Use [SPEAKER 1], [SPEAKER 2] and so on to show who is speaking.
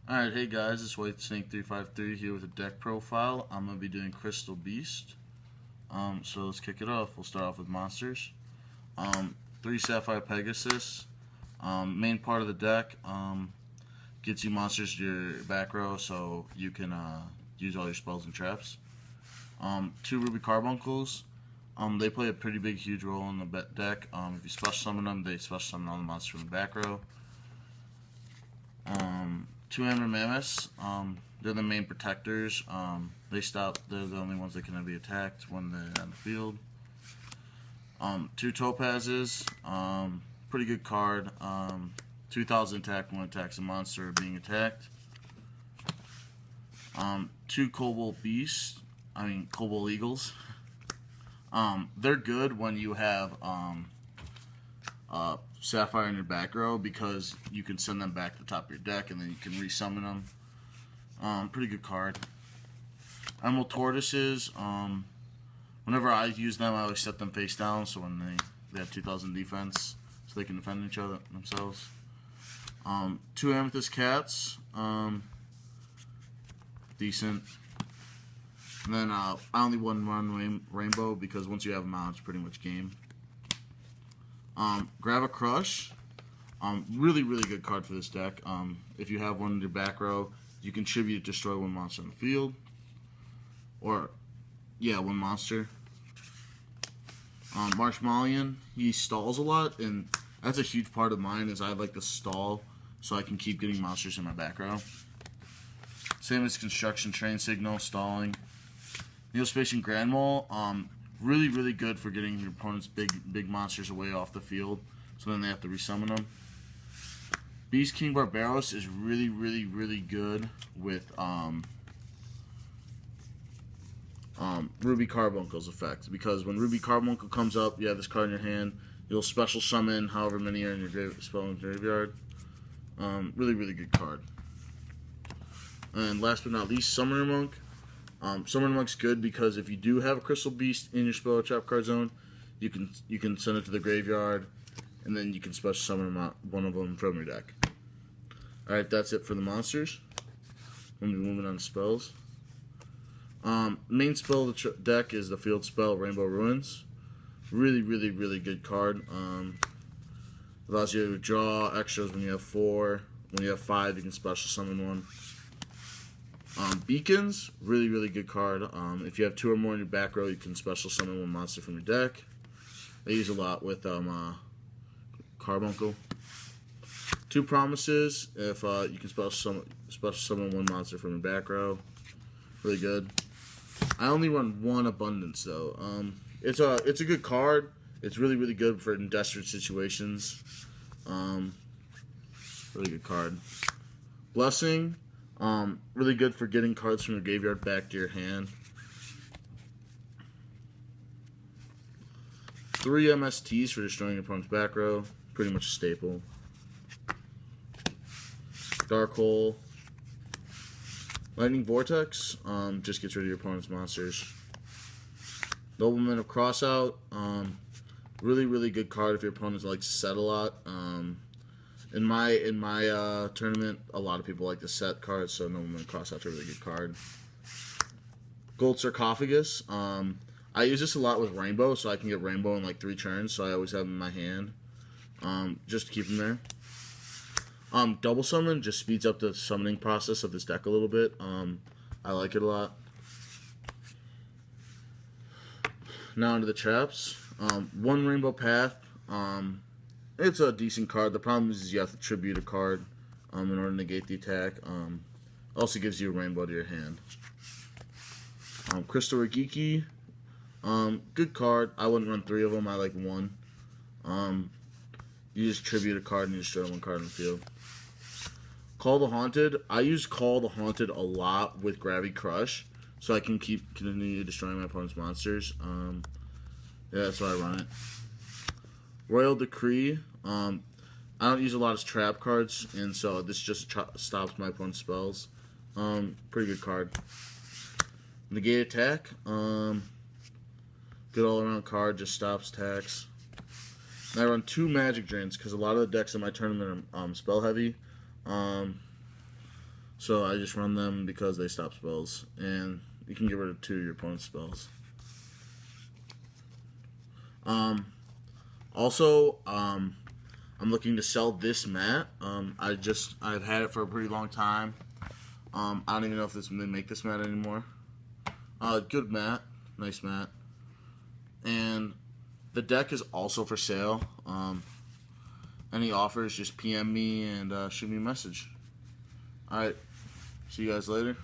[SPEAKER 1] Alright, hey guys, it's White Snake 353 here with a deck profile. I'm going to be doing Crystal Beast. So let's kick it off. We'll start off with monsters. 3 Sapphire Pegasus. Main part of the deck gets you monsters to your back row so you can use all your spells and traps. 2 Ruby Carbuncles. They play a pretty big, huge role in the deck. If you special summon them, they special summon all the monsters from the back row. 2 Amber Mammoths, they're the main protectors. They're the only ones that can be attacked when they're on the field. 2 Topazes, pretty good card. 2000 attack when attacks a monster being attacked. 2 Cobalt Eagles. They're good when you have Sapphire in your back row because you can send them back to the top of your deck and then you can resummon them. Pretty good card. Emerald Tortoises, whenever I use them I always set them face down so when they have 2000 defense so they can defend each other themselves. 2 Amethyst Cats, decent. And then I only run Rainbow because once you have them out it's pretty much game. Grava Crush, really good card for this deck. If you have one in your back row, you can tribute destroy one monster on the field, or one monster. Marshmallow, he stalls a lot, and that's a huge part of mine. Is I like to stall so I can keep getting monsters in my back row. Same as Construction Train Signal, stalling. Neospatian Grand Mole, really good for getting your opponent's big monsters away off the field, so then they have to resummon them. Beast King Barbaros is really good with Ruby Carbuncle's effect, because when Ruby Carbuncle comes up, you have this card in your hand, you'll special summon however many are in your spell in your graveyard. Really good card. And last but not least, Summoner Monk. Summoner Monk's good because if you do have a Crystal Beast in your spell or trap card zone, you can send it to the graveyard, and then you can special summon one of them from your deck. Alright, that's it for the monsters. I'm going to be moving on to spells. Main spell of the deck is the field spell Rainbow Ruins. Really good card. Allows you to draw extras when you have 4. When you have 5, you can special summon one. Beacons, really good card. If you have 2 or more in your back row, you can special summon one monster from your deck. I use a lot with Carbuncle. 2 Promises, if you can special summon one monster from your back row. Really good. I only run 1 Abundance though. It's a good card. It's really good for in desperate situations. Really good card. Blessing. Really good for getting cards from your graveyard back to your hand. 3 MSTs for destroying your opponent's back row. Pretty much a staple. Dark Hole. Lightning Vortex. Just gets rid of your opponent's monsters. Nobleman of Crossout. Really good card if your opponent likes to set a lot. In my tournament, a lot of people like to set cards, so Nobleman Crossout's a really good card. Gold Sarcophagus. I use this a lot with Rainbow, so I can get Rainbow in like 3 turns, so I always have them in my hand, just to keep them there. Double Summon just speeds up the summoning process of this deck a little bit. I like it a lot. Now onto the traps. 1 Rainbow Path. It's a decent card. The problem is you have to tribute a card in order to negate the attack. Also gives you a rainbow to your hand. Crystal Regiki. Good card. I wouldn't run 3 of them. I like 1. You just tribute a card and you destroy 1 card in the field. Call the Haunted. I use Call the Haunted a lot with Gravity Crush, so I can continue destroying my opponent's monsters. Yeah, that's why I run it. Royal Decree. I don't use a lot of trap cards, and so this just stops my opponent's spells. Pretty good card. Negate Attack. Good all-around card, just stops attacks. And I run 2 Magic Drains because a lot of the decks in my tournament are spell heavy. So So I just run them because they stop spells, and you can get rid of 2 of your opponent's spells. Also, I'm looking to sell this mat. I've had it for a pretty long time. I don't even know if they make this mat anymore. Good mat, nice mat, and the deck is also for sale. Any offers, just PM me and shoot me a message. All right, see you guys later.